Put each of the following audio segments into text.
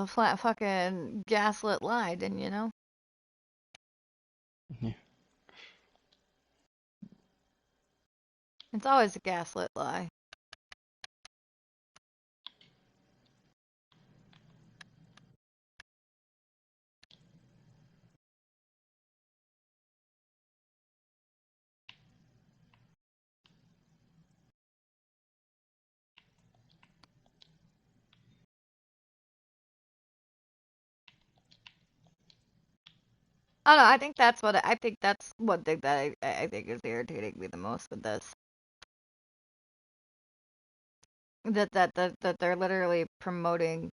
a flat fucking gaslit lie, didn't you know? Yeah. It's always a gaslit lie. I don't know. I think that's one thing that I think is irritating me the most with this. That they're literally promoting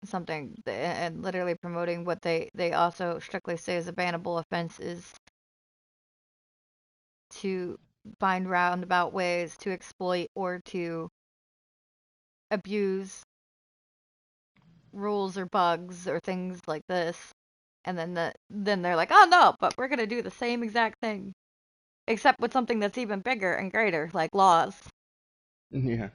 something and literally promoting what they also strictly say is a bannable offense is to find roundabout ways to exploit or to abuse rules or bugs or things like this. And then they're like, "Oh no, but we're going to do the same exact thing except with something that's even bigger and greater like laws." Yeah.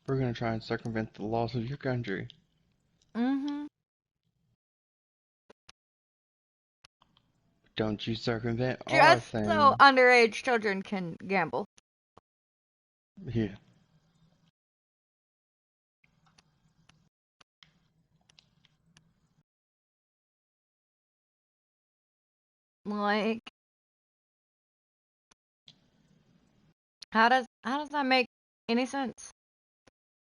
We're gonna try and circumvent the laws of your country. Mhm. Don't you circumvent our Just so thing. underage children can gamble. Yeah. Like, how does that make any sense?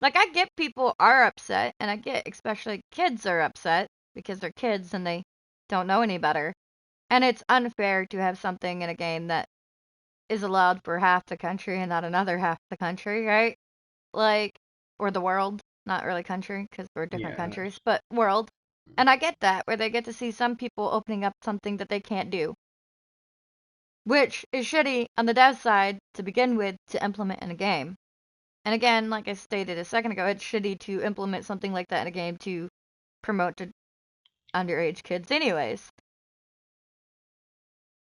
Like, I get people are upset, and I get especially kids are upset because they're kids and they don't know any better. And it's unfair to have something in a game that is allowed for half the country and not another half the country, right? Like, or the world, not really country because we're different Yeah, I know. countries, but world. And I get that, where they get to see some people opening up something that they can't do, which is shitty on the dev side to begin with to implement in a game. And again, like I stated a second ago, it's shitty to implement something like that in a game to promote to underage kids, anyways.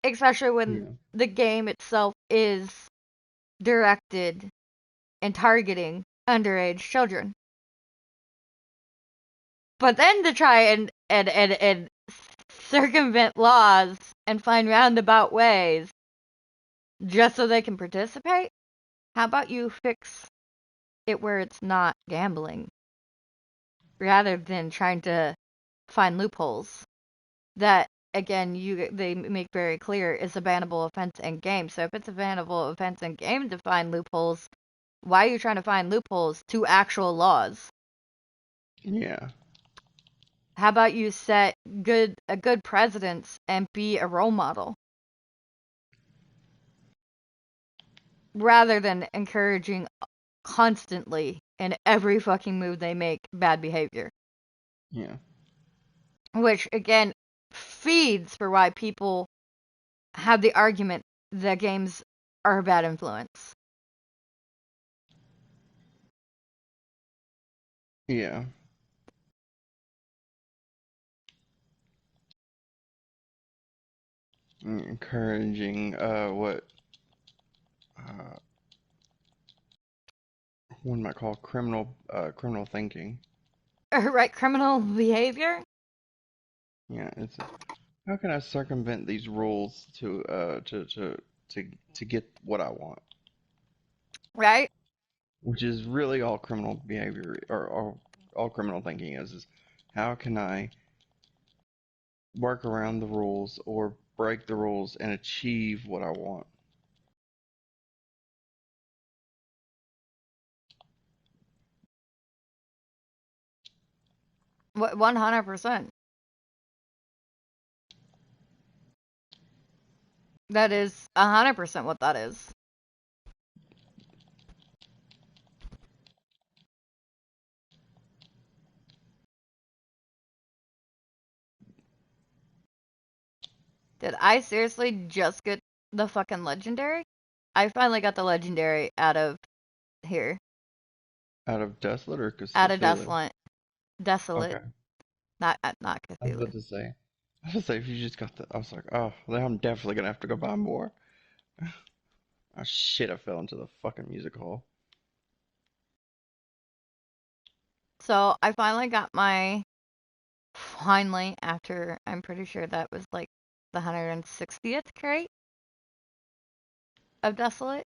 Especially when Yeah. the game itself is directed and targeting underage children. But then to try and circumvent laws and find roundabout ways just so they can participate? How about you fix it where it's not gambling rather than trying to find loopholes that again they make very clear is a bannable offense in game. So if it's a bannable offense in game to find loopholes, why are you trying to find loopholes to actual laws? Yeah. How about you set a good precedence and be a role model rather than encouraging constantly in every fucking move they make bad behavior. Yeah. Which again feeds for why people have the argument that games are a bad influence. Yeah. Encouraging uh one might call criminal thinking. Right, criminal behavior, Yeah, it's how can I circumvent these rules to to get what I want? right? Which is really all criminal behavior or all criminal thinking is how can I work around the rules or break the rules and achieve what I want? 100%. That is 100% what that is. Did I seriously just get the fucking legendary? I finally got the legendary out of here, Out of Desolate or out of Cthulhu? desolate, desolate, Okay. not I was Cthulhu. about to say. I was about to say if you just got the I was like, oh, then I'm definitely gonna have to go buy more. Oh shit, I fell into the fucking music hole. So I finally got my finally after I'm pretty sure that was like the 160th crate of Desolate.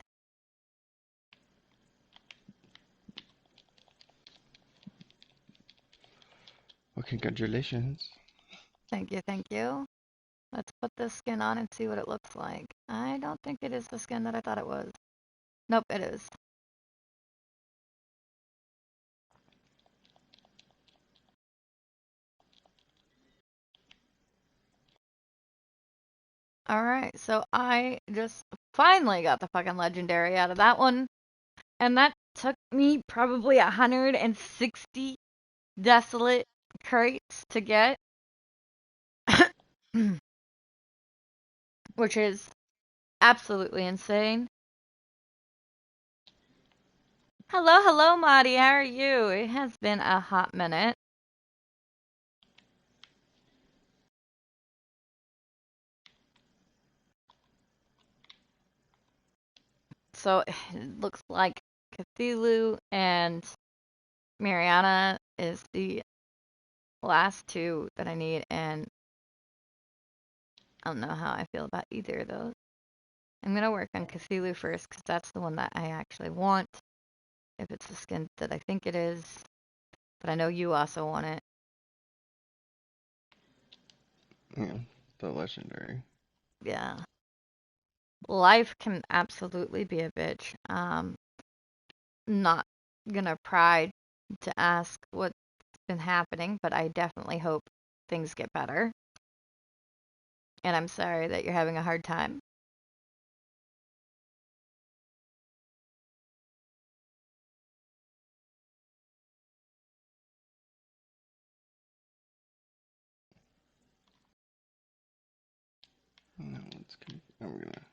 Well, congratulations. Thank you, thank you. Let's put this skin on and see what it looks like. I don't think it is the skin that I thought it was. Nope, it is. Alright, so I just finally got the fucking legendary out of that one. And that took me probably 160 desolate crates to get. Which is absolutely insane. Hello, hello, Marty. How are you? It has been a hot minute. So it looks like Cthulhu and Mariana is the last two that I need, and I don't know how I feel about either of those. I'm gonna work on Cthulhu first because that's the one that I actually want. If it's the skin that I think it is, but I know you also want it. Yeah, the legendary. Yeah. Life can absolutely be a bitch. Not gonna pry to ask what's been happening, but I definitely hope things get better. And I'm sorry that you're having a hard time. Now now we're gonna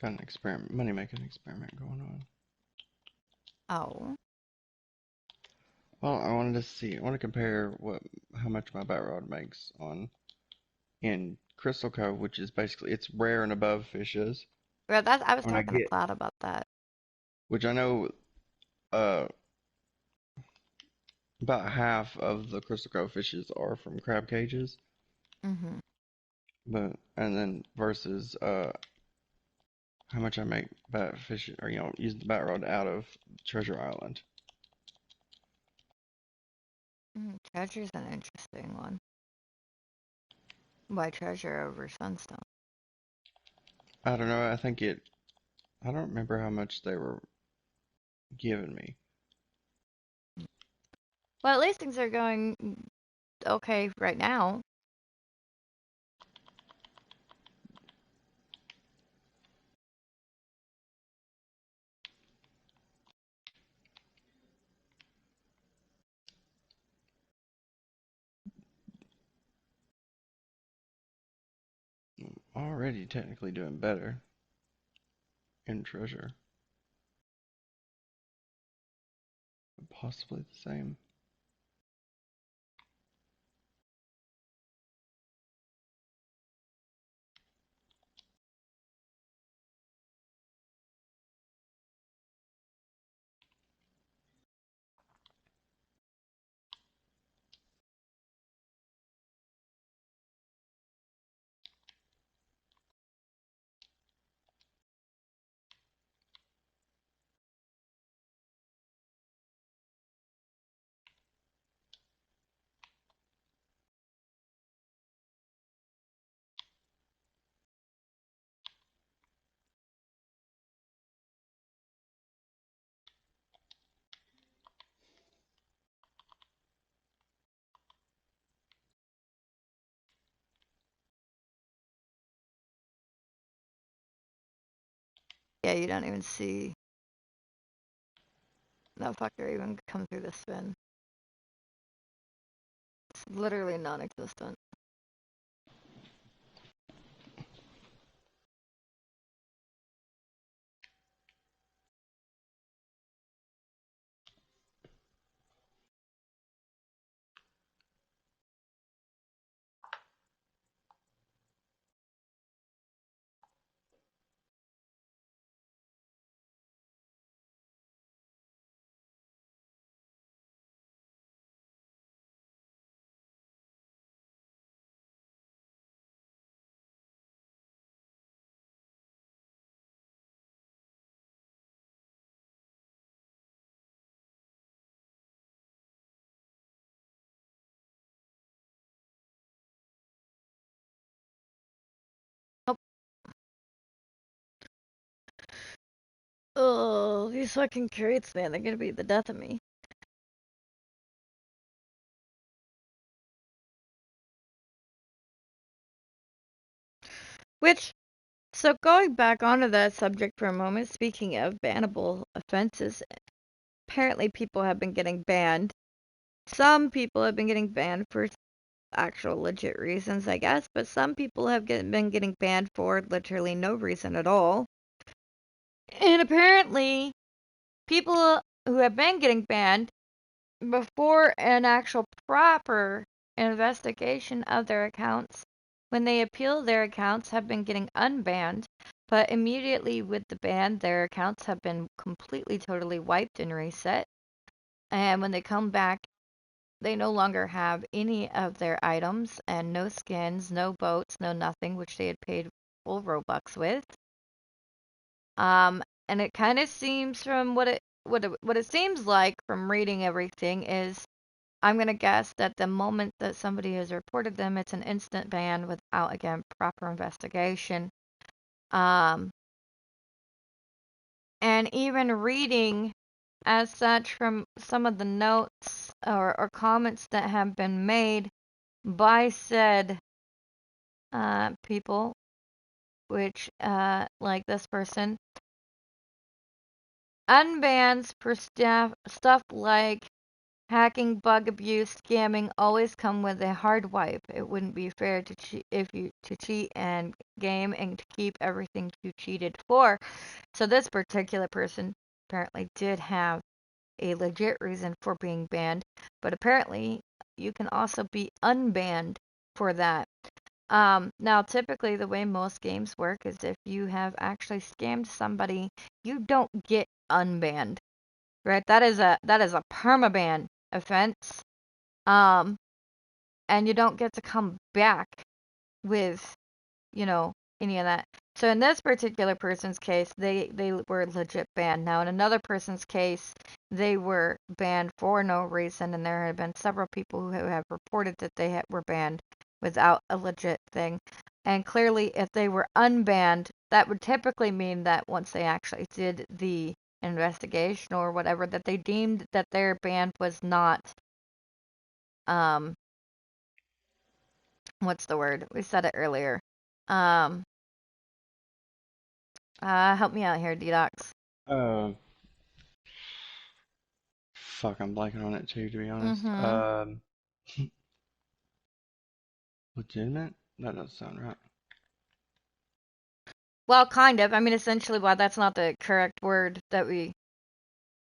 got an experiment, money making experiment going on. Oh. Well, I wanted to see. I want to compare how much my bat rod makes on in Crystal Cove, which is basically it's rare and above fishes. Yeah, that I was When I talking to get, Cloud about that. which I know, uh, about half of the Crystal Cove fishes are from crab cages, Mm-hmm. but and then versus how much I make bat fish or using the bat rod out of Treasure Island. Treasure's an interesting one. Why treasure over sunstone? I don't know. I don't remember how much they were giving me. Well, at least things are going okay right now. Already technically doing better in Treasure. Possibly the same. Yeah, you don't even see that fucker even come through the spin. It's literally non-existent. Oh, these fucking curates, man, they're gonna be the death of me. Which, so going back onto that subject for a moment, speaking of bannable offenses, apparently people have been getting banned. Some people have been getting banned for actual legit reasons, I guess, but some people have been getting banned for literally no reason at all. And apparently, people who have been getting banned before an actual proper investigation of their accounts, when they appeal their accounts, have been getting unbanned, but immediately with the ban, their accounts have been completely, totally wiped and reset. And when they come back, they no longer have any of their items and no skins, no boats, no nothing, which they had paid full Robux with. And it kind of seems from what it seems like from reading everything is I'm gonna guess that the moment that somebody has reported them, it's an instant ban without again proper investigation. Um, and even reading as such from some of the notes or comments that have been made by said people, which like this person, unbans for stuff like hacking, bug abuse, scamming always come with a hard wipe. It wouldn't be fair to cheat and game and to keep everything you cheated for. So this particular person apparently did have a legit reason for being banned, but apparently you can also be unbanned for that. Now typically the way most games work is if you have actually scammed somebody, you don't get unbanned, right? That is a permaban offense. Um, and you don't get to come back with, you know, any of that. So in this particular person's case, they were legit banned. Now in another person's case, they were banned for no reason, and there have been several people who have reported that they were banned without a legit thing. And clearly, if they were unbanned, that would typically mean that once they actually did the investigation or whatever, that they deemed that their ban was not, um, what's the word? We said it earlier. Um, help me out here, D-Docs. Uh, Fuck, I'm blanking on it too, to be honest. Mm-hmm. Legitimate? That doesn't sound right. Well, kind of. I mean, essentially, while that's not the correct word that we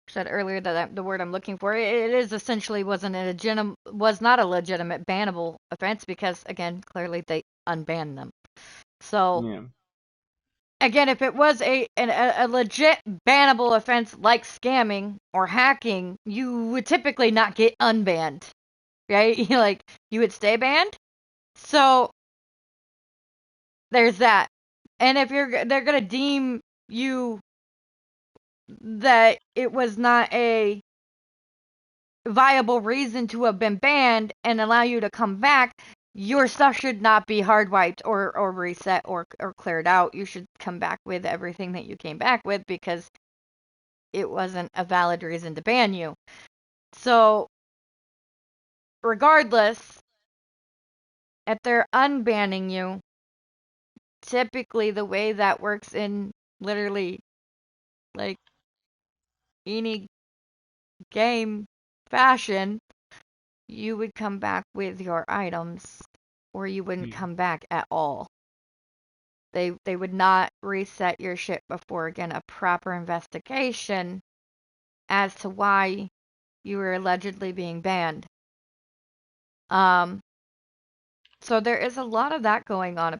said earlier, the word I'm looking for, it is essentially was not a legitimate bannable offense because, again, clearly they unbanned them. So, Yeah. again, if it was a legit bannable offense like scamming or hacking, you would typically not get unbanned, right? Like, you would stay banned. So, there's that. And if they're gonna deem you that it was not a viable reason to have been banned and allow you to come back, your stuff should not be hard wiped or reset or cleared out. You should come back with everything that you came back with because it wasn't a valid reason to ban you. So, regardless, if they're unbanning you, typically the way that works in literally like any game fashion, you would come back with your items or you wouldn't Yeah. come back at all. They would not reset your ship before again a proper investigation as to why you were allegedly being banned. Um so there is a lot of that going on